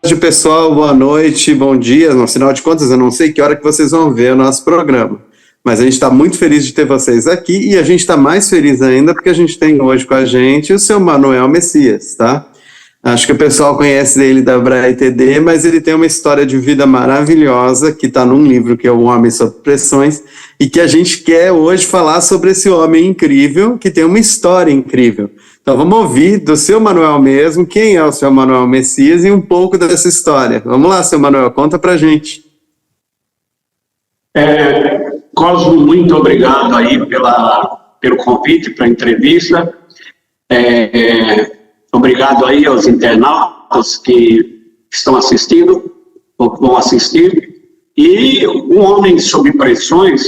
tarde, pessoal, boa noite, bom dia. No final de contas, eu não sei que hora que vocês vão ver o nosso programa, mas a gente está muito feliz de ter vocês aqui e a gente está mais feliz ainda porque a gente tem hoje com a gente o seu Manuel Messias, tá? Acho que o pessoal conhece ele da Braille TD, mas ele tem uma história de vida maravilhosa que está num livro que é O Homem Sob Pressões e que a gente quer hoje falar sobre esse homem incrível que tem uma história incrível. Então vamos ouvir do seu Manuel mesmo, quem é o seu Manuel Messias e um pouco dessa história. Vamos lá, seu Manuel, conta pra gente. Cosmo, muito obrigado aí pelo convite para a entrevista. Obrigado aí aos internautas que estão assistindo, ou vão assistir. E O Homem Sob Pressões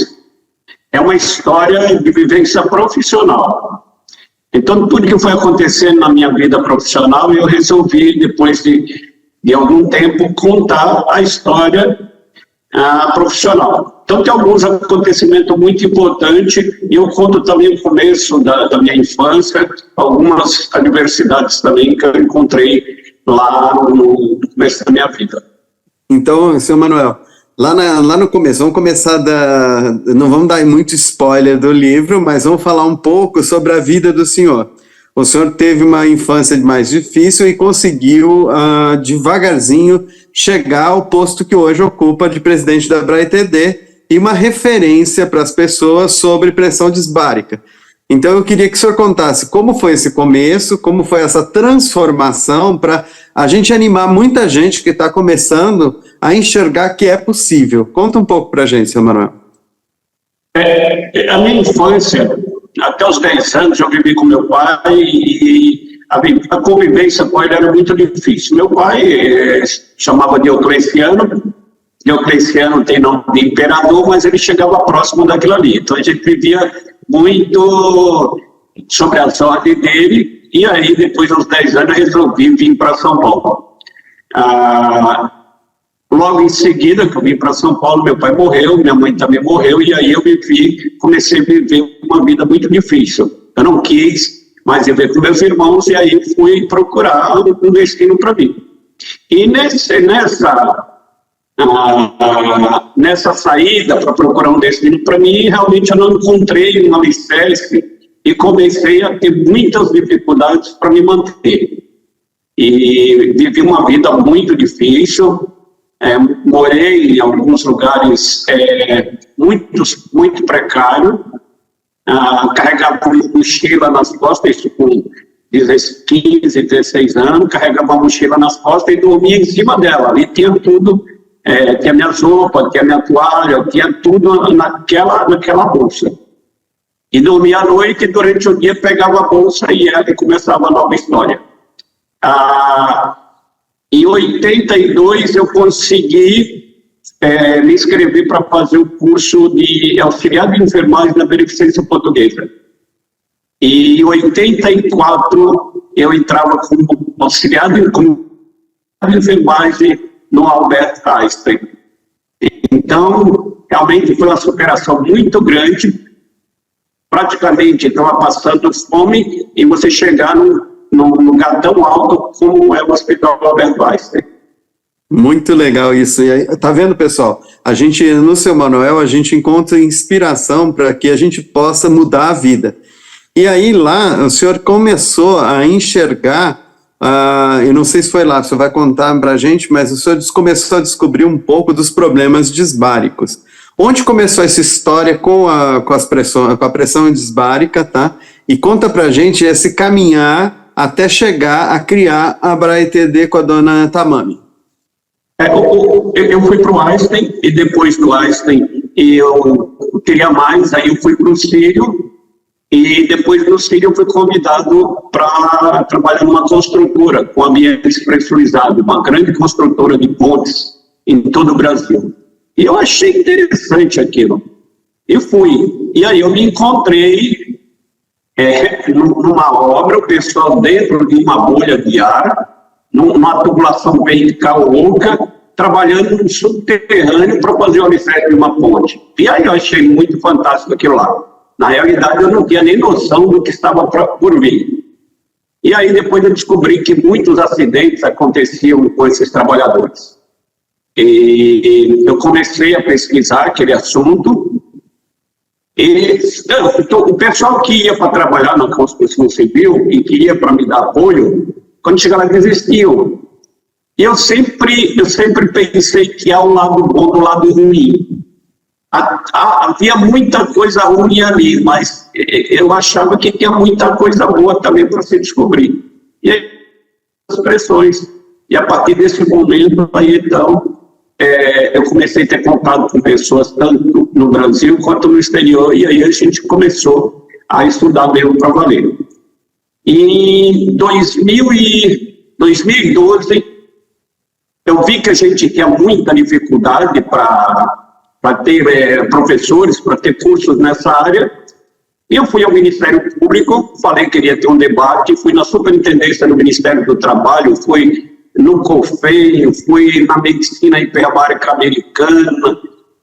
é uma história de vivência profissional. Então, tudo que foi acontecendo na minha vida profissional, eu resolvi, depois de algum tempo, contar a história profissional. Então, tem alguns acontecimentos muito importantes, e eu conto também o começo da minha infância, algumas adversidades também que eu encontrei lá no começo da minha vida. Então, seu Manuel, lá no começo, vamos começar não vamos dar muito spoiler do livro, mas vamos falar um pouco sobre a vida do senhor. O senhor teve uma infância mais difícil e conseguiu, devagarzinho, chegar ao posto que hoje ocupa de presidente da Braille TD e uma referência para as pessoas sobre pressão disbárica. Então, eu queria que o senhor contasse como foi esse começo, como foi essa transformação para a gente animar muita gente que está começando a enxergar que é possível. Conta um pouco para a gente, seu Manuel. A minha infância, até os 10 anos, eu vivi com meu pai e a convivência com ele era muito difícil. Meu pai chamava Diocleciano. Diocleciano tem nome de imperador, mas ele chegava próximo daquilo ali. Então, a gente vivia muito sobre as ordens dele, e aí, depois dos 10 anos, eu resolvi vir para São Paulo. Logo em seguida, que eu vim para São Paulo, meu pai morreu, minha mãe também morreu, e aí eu comecei a viver uma vida muito difícil. Eu não quis mais viver com meus irmãos, e aí fui procurar um destino para mim. E nessa saída para procurar um destino para mim, realmente eu não encontrei um alicerce e comecei a ter muitas dificuldades para me manter. E vivi uma vida muito difícil, morei em alguns lugares muito precários, carregava mochila nas costas, isso com 15, 16 anos, carregava a mochila nas costas e dormia em cima dela. Ali tinha tudo. Tinha minhas roupas, tinha minha toalha, tinha tudo naquela bolsa. E dormia à noite e durante o dia pegava a bolsa e começava a nova história. Em 82 eu consegui me inscrever para fazer o curso de auxiliar de enfermagem na Beneficência Portuguesa. E em 84 eu entrava como auxiliar de enfermagem no Albert Einstein. Então, realmente foi uma superação muito grande. Praticamente estava passando fome e você chegar num lugar tão alto como é o Hospital Albert Einstein. Muito legal isso. E aí, tá vendo, pessoal? No seu Manuel, a gente encontra inspiração para que a gente possa mudar a vida. E aí lá, o senhor começou a enxergar, eu não sei se foi lá, o senhor vai contar para a gente, mas o senhor começou a descobrir um pouco dos problemas disbáricos. Onde começou essa história com a pressão disbárica, tá? E conta para a gente esse caminhar até chegar a criar a Braille TD com a dona Tamami. Eu fui para o Einstein, e depois do Einstein eu queria mais, aí eu fui para o Sírio, e depois do Sírio eu fui convidado para trabalhar numa construtora com ambiente pressurizado, uma grande construtora de pontes em todo o Brasil. E eu achei interessante aquilo. E fui. E aí eu me encontrei numa obra, o pessoal dentro de uma bolha de ar, numa tubulação vertical louca, trabalhando no subterrâneo para fazer o alicerce de uma ponte. E aí eu achei muito fantástico aquilo lá. Na realidade, eu não tinha nem noção do que estava por vir. E aí depois eu descobri que muitos acidentes aconteciam com esses trabalhadores. E eu comecei a pesquisar aquele assunto. E então, o pessoal que ia para trabalhar na construção civil e que ia para me dar apoio, quando chegava lá desistiam. E eu sempre pensei que há um lado bom do lado ruim. Havia muita coisa ruim ali, mas eu achava que tinha muita coisa boa também para se descobrir. E aí, as pressões. E a partir desse momento, aí então, eu comecei a ter contato com pessoas tanto no Brasil quanto no exterior, e aí a gente começou a estudar mesmo para valer. Em 2012, eu vi que a gente tinha muita dificuldade para ter professores, para ter cursos nessa área. E eu fui ao Ministério Público, falei que queria ter um debate, fui na Superintendência do Ministério do Trabalho, fui no COFEI, fui na Medicina Hiperbárica Americana,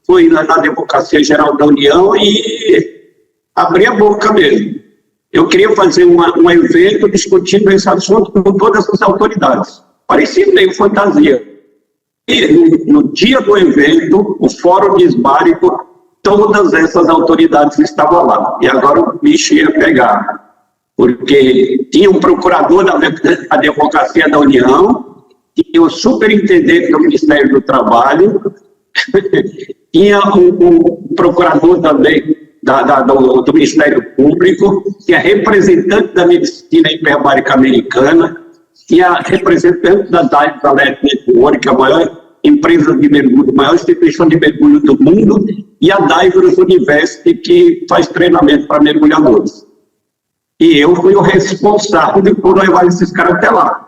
fui na Advocacia Geral da União e abri a boca mesmo. Eu queria fazer um evento discutindo esse assunto com todas as autoridades. Parecia meio fantasia. E no dia do evento, o Fórum de Esbárico, todas essas autoridades estavam lá. E agora o bicho ia pegar. Porque tinha um procurador da Advocacia da União, tinha o superintendente do Ministério do tinha um procurador também do Ministério Público, tinha representante da Medicina Hiperbárica Americana, tinha representante da Dive Alert Network, a maior empresa de mergulho, a maior instituição de mergulho do mundo, e a Divers University, que faz treinamento para mergulhadores. E eu fui o responsável por levar esses caras até lá.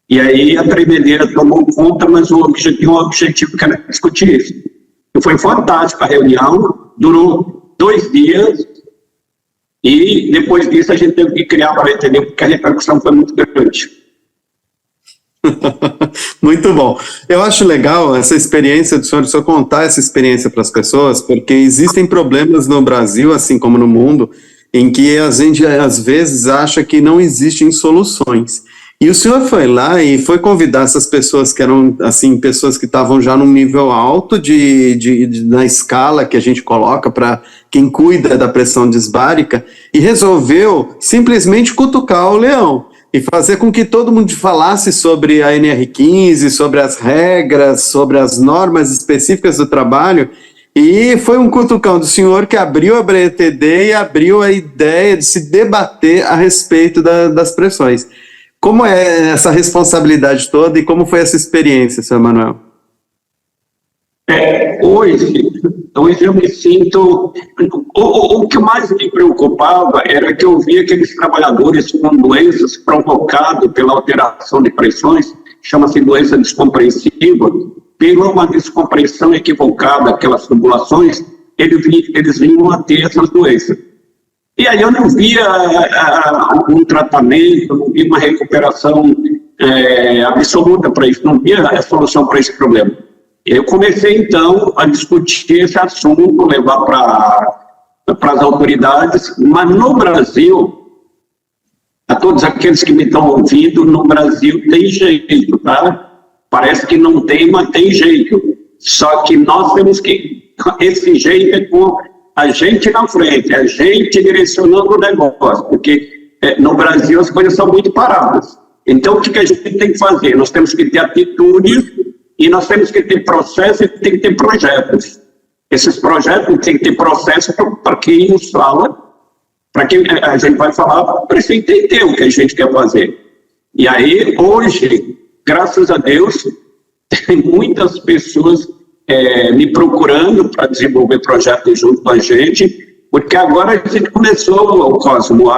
E aí a tremedeira tomou conta, mas o objetivo que era discutir isso. E foi fantástica a reunião, durou 2 dias, e depois disso a gente teve que criar para entender, porque a repercussão foi muito grande. Muito bom. Eu acho legal essa experiência do senhor, só contar essa experiência para as pessoas, porque existem problemas no Brasil, assim como no mundo, em que a gente às vezes acha que não existem soluções. E o senhor foi lá e foi convidar essas pessoas que eram, assim, pessoas que estavam já num nível alto na escala que a gente coloca para quem cuida da pressão disbárica, e resolveu simplesmente cutucar o leão e fazer com que todo mundo falasse sobre a NR15, sobre as regras, sobre as normas específicas do trabalho. E foi um cutucão do senhor que abriu a BRTD e abriu a ideia de se debater a respeito das pressões. Como é essa responsabilidade toda e como foi essa experiência, senhor Manuel? Hoje eu me sinto... O que mais me preocupava era que eu via aqueles trabalhadores com doenças provocadas pela alteração de pressões, chama-se doença descompressiva, pela uma descompressão equivocada daquelas tubulações, eles vinham a ter essas doenças. E aí eu não via um tratamento, não via uma recuperação absoluta para isso, não via a solução para esse problema. Eu comecei, então, a discutir esse assunto, levar para as autoridades, mas no Brasil, a todos aqueles que me estão ouvindo, no Brasil tem jeito, tá? Parece que não tem, mas tem jeito. Só que nós temos que... Esse jeito é com a gente na frente, a gente direcionando o negócio, porque no Brasil as coisas são muito paradas. Então, o que a gente tem que fazer? Nós temos que ter atitudes, e nós temos que ter processos e tem que ter projetos. Esses projetos têm que ter processo para quem nos fala, para quem a gente vai falar, para você entender o que a gente quer fazer. E aí, hoje, graças a Deus, tem muitas pessoas me procurando para desenvolver projetos junto com a gente, porque agora a gente começou, Cosmo,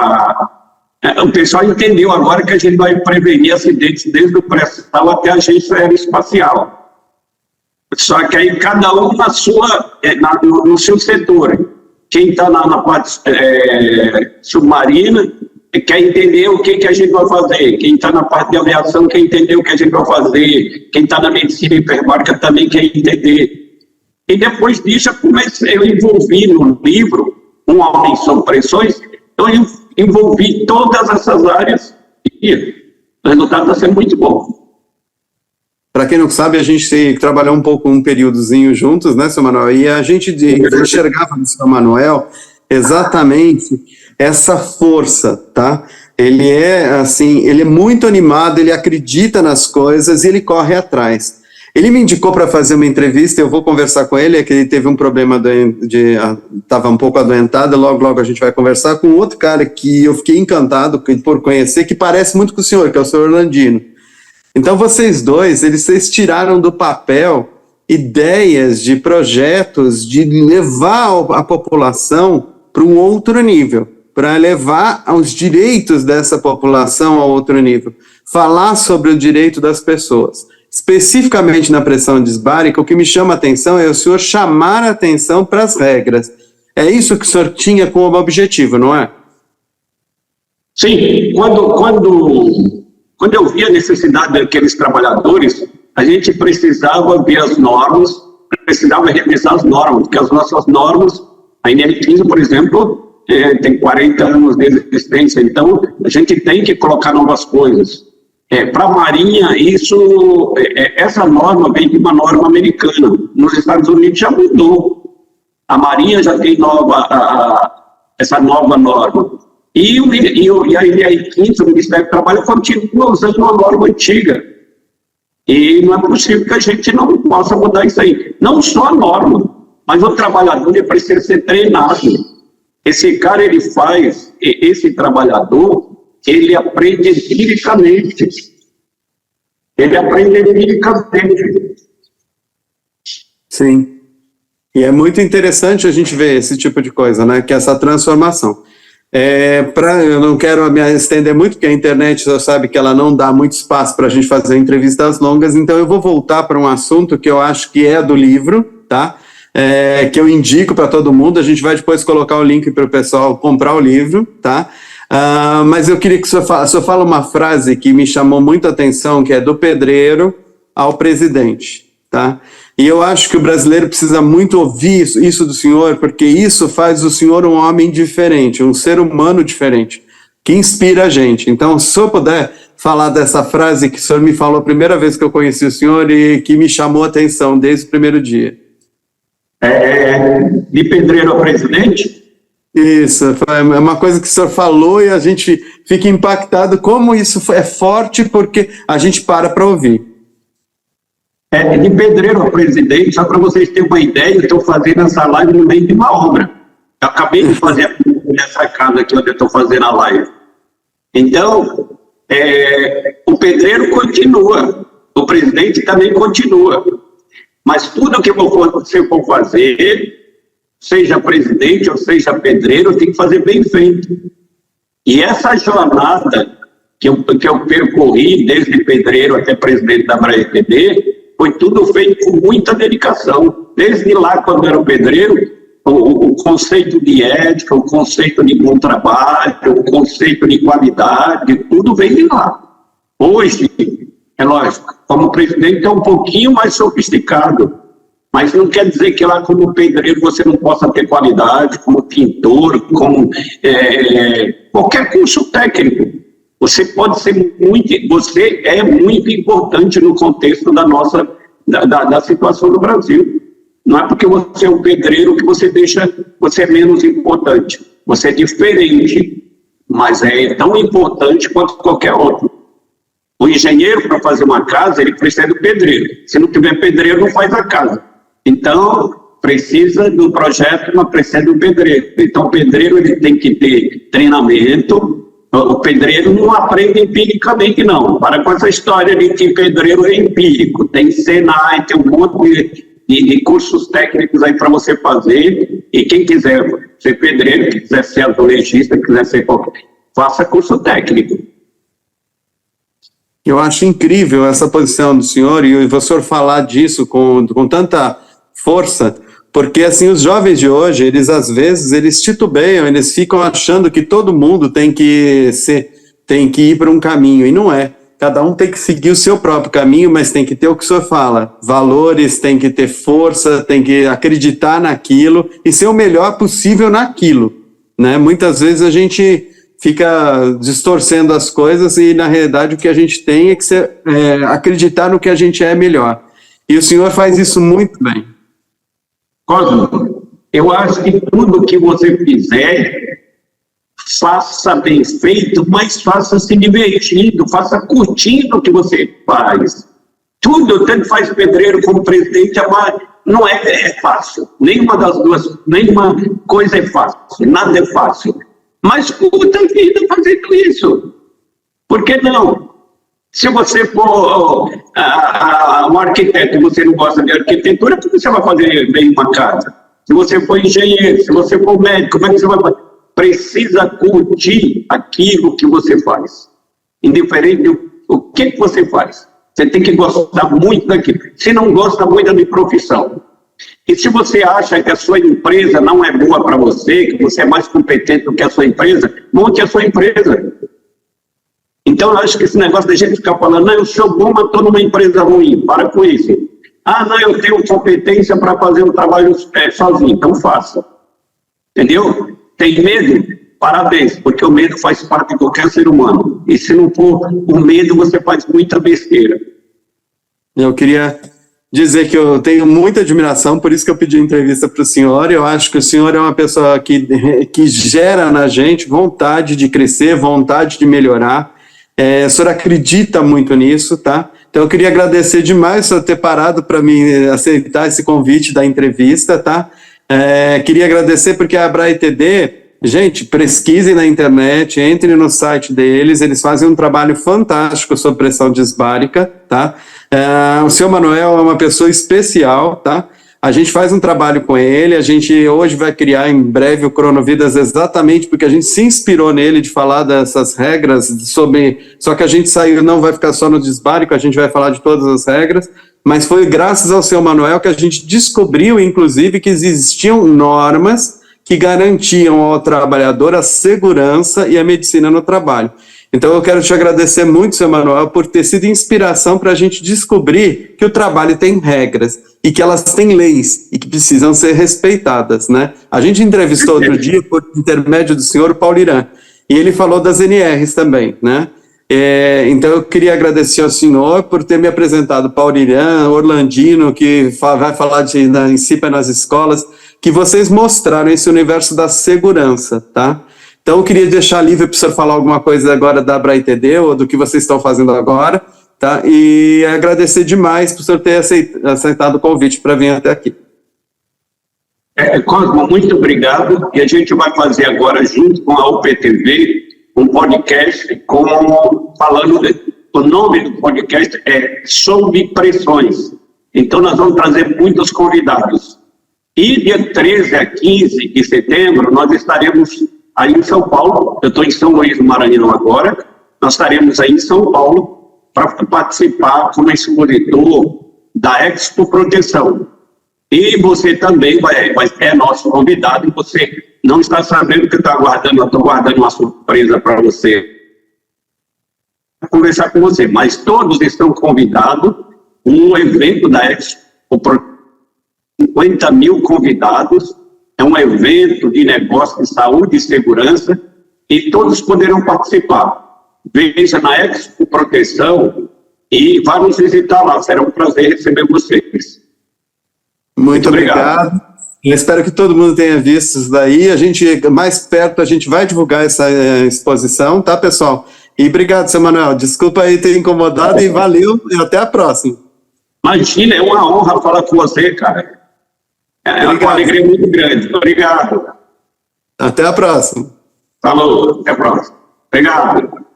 o pessoal entendeu agora que a gente vai prevenir acidentes desde o pré-sal até a agência aeroespacial. Só que aí cada um no seu setor. Quem está na parte submarina quer entender o que a gente vai fazer. Quem está na parte de aviação quer entender o que a gente vai fazer. Quem está na medicina hiperbárica também quer entender. E depois disso eu envolvi no livro Um Homem Sob Pressões, eu envolvi todas essas áreas o resultado está sendo muito bom. Para quem não sabe, a gente trabalhou um períodozinho juntos, né, seu Manuel? E a gente enxergava no seu Manuel exatamente essa força, tá? Ele é muito animado, ele acredita nas coisas e ele corre atrás. Ele me indicou para fazer uma entrevista, eu vou conversar com ele, é que ele teve um problema estava um pouco adoentado, logo a gente vai conversar com outro cara que eu fiquei encantado por conhecer, que parece muito com o senhor, que é o senhor Orlandino. Então vocês dois, vocês tiraram do papel ideias de projetos de levar a população para um outro nível, para levar os direitos dessa população a outro nível, falar sobre o direito das pessoas. Especificamente na pressão disbárica, o que me chama a atenção é o senhor chamar a atenção para as regras. É isso que o senhor tinha como objetivo, não é? Sim, quando eu vi a necessidade daqueles trabalhadores, a gente precisava ver as normas, precisava revisar as normas, porque as nossas normas, a NR15, por exemplo, tem 40 anos de existência, então a gente tem que colocar novas coisas. Para a Marinha, essa norma vem de uma norma americana. Nos Estados Unidos já mudou. A Marinha já tem essa nova norma. E a NR15, o Ministério do Trabalho, continua usando uma norma antiga. E não é possível que a gente não possa mudar isso aí. Não só a norma, mas o trabalhador ele precisa ser treinado. Esse cara, esse trabalhador, ele aprende empiricamente. Sim. E é muito interessante a gente ver esse tipo de coisa, né? Que é essa transformação. Eu não quero me estender muito, porque a internet, você sabe que ela não dá muito espaço para a gente fazer entrevistas longas, então eu vou voltar para um assunto que eu acho que é do livro, tá? Que eu indico para todo mundo. A gente vai depois colocar o link para o pessoal comprar o livro, tá? Mas eu queria que o senhor fale uma frase que me chamou muito a atenção, que é do pedreiro ao presidente, tá? E eu acho que o brasileiro precisa muito ouvir isso do senhor, porque isso faz do senhor um homem diferente, um ser humano diferente, que inspira a gente. Então, se o senhor puder falar dessa frase que o senhor me falou a primeira vez que eu conheci o senhor e que me chamou a atenção desde o primeiro dia. De pedreiro ao presidente? Isso, é uma coisa que o senhor falou e a gente fica impactado como isso é forte, porque a gente para ouvir. De pedreiro ao presidente, só para vocês terem uma ideia, eu estou fazendo essa live no meio de uma obra. Eu acabei de fazer essa casa aqui onde eu estou fazendo a live. Então, o pedreiro continua, o presidente também continua. Mas tudo que você for fazer, seja presidente ou seja pedreiro, tem que fazer bem feito. E essa jornada que eu percorri, desde pedreiro até presidente da ABRAEPD, foi tudo feito com muita dedicação. Desde lá, quando era pedreiro, o conceito de ética, o conceito de bom trabalho, o conceito de qualidade, tudo vem de lá. Hoje, é lógico, como presidente é um pouquinho mais sofisticado, mas não quer dizer que lá como pedreiro você não possa ter qualidade, como pintor, como qualquer curso técnico. Você é muito importante no contexto da situação do Brasil. Não é porque você é um pedreiro que você é menos importante. Você é diferente, mas é tão importante quanto qualquer outro. O engenheiro, para fazer uma casa, ele precisa do pedreiro. Se não tiver pedreiro, não faz a casa. Então, precisa do projeto, mas precisa do pedreiro. Então, o pedreiro ele tem que ter treinamento. O pedreiro não aprende empiricamente, não. Para com essa história de que pedreiro é empírico. Tem Senai, tem um monte de cursos técnicos aí para você fazer. E quem quiser ser pedreiro, quem quiser ser azulejista, quiser ser qualquer, faça curso técnico. Eu acho incrível essa posição do senhor e o senhor falar disso com tanta força, porque assim, os jovens de hoje, eles às vezes, eles titubeiam, eles ficam achando que todo mundo tem que ir para um caminho, e não é. Cada um tem que seguir o seu próprio caminho, mas tem que ter o que o senhor fala, valores, tem que ter força, tem que acreditar naquilo e ser o melhor possível naquilo, né? Muitas vezes a gente fica distorcendo as coisas e, na realidade, o que a gente tem é que acreditar no que a gente é melhor. E o senhor faz isso muito bem. Cosmo, eu acho que tudo que você fizer, faça bem feito, mas faça se divertindo, faça curtindo o que você faz. Tudo, tanto faz pedreiro como presidente, não é fácil. Nenhuma coisa é fácil, nada é fácil. Mas curta a vida fazendo isso. Por que não? Se você for um arquiteto e você não gosta de arquitetura, como você vai fazer bem uma casa? Se você for engenheiro, se você for médico, como é que você vai fazer? Precisa curtir aquilo que você faz. Indiferente do que você faz. Você tem que gostar muito daquilo. Se não gosta, muda de profissão. E se você acha que a sua empresa não é boa para você, que você é mais competente do que a sua empresa, monte a sua empresa. Então, eu acho que esse negócio da gente ficar falando, não, eu sou bom, mas estou numa empresa ruim, para com isso. Ah, não, eu tenho competência para fazer o trabalho sozinho, então faça. Entendeu? Tem medo? Parabéns, porque o medo faz parte de qualquer ser humano. E se não for o medo, você faz muita besteira. Eu queria dizer que eu tenho muita admiração, por isso que eu pedi entrevista para o senhor. Eu acho que o senhor é uma pessoa que gera na gente vontade de crescer, vontade de melhorar. O senhor acredita muito nisso, tá? Então eu queria agradecer demais o senhor ter parado para me aceitar esse convite da entrevista, tá? Queria agradecer porque a ABRAE-TD, gente, pesquisem na internet, entrem no site deles, eles fazem um trabalho fantástico sobre pressão disbárica, tá? O senhor Manuel é uma pessoa especial, tá? A gente faz um trabalho com ele, a gente hoje vai criar em breve o Cronovidas exatamente porque a gente se inspirou nele de falar dessas regras só que a gente não vai ficar só no disbárico, a gente vai falar de todas as regras, mas foi graças ao senhor Manuel que a gente descobriu, inclusive, que existiam normas que garantiam ao trabalhador a segurança e a medicina no trabalho. Então eu quero te agradecer muito, senhor Manuel, por ter sido inspiração para a gente descobrir que o trabalho tem regras e que elas têm leis e que precisam ser respeitadas, né? A gente entrevistou outro dia, por intermédio do senhor Paulo Irã, e ele falou das NRs também, né? Então eu queria agradecer ao senhor por ter me apresentado Paulo Irã, Orlandino, que vai falar de INCIPA nas escolas, que vocês mostraram esse universo da segurança, tá? Então, eu queria deixar livre para o senhor falar alguma coisa agora da ABRAE-TD ou do que vocês estão fazendo agora, tá? E agradecer demais por o senhor ter aceitado o convite para vir até aqui. Cosmo, muito obrigado. E a gente vai fazer agora, junto com a UPTV, um podcast falando... O nome do podcast é Sob Pressões. Então, nós vamos trazer muitos convidados. E dia 13 a 15 de setembro, nós estaremos aí em São Paulo. Eu estou em São Luís do Maranhão agora. Nós estaremos aí em São Paulo para participar como expositor da Expo Proteção. E você também é nosso convidado e você não está sabendo que eu estou guardando uma surpresa para você. Vou conversar com você, mas todos estão convidados. Um evento da Expo Proteção, 50 mil convidados, é um evento de negócio de saúde e segurança e todos poderão participar. Veja na Expo Proteção e vá nos visitar lá, será um prazer receber vocês. Muito obrigado. Eu espero que todo mundo tenha visto isso daí. A gente, mais perto, a gente vai divulgar essa exposição, tá, pessoal? E obrigado, seu Manuel. Desculpa aí ter incomodado e valeu e até a próxima. Imagina, é uma honra falar com você, cara. É uma alegria muito grande. Obrigado. Até a próxima. Falou, até a próxima. Obrigado.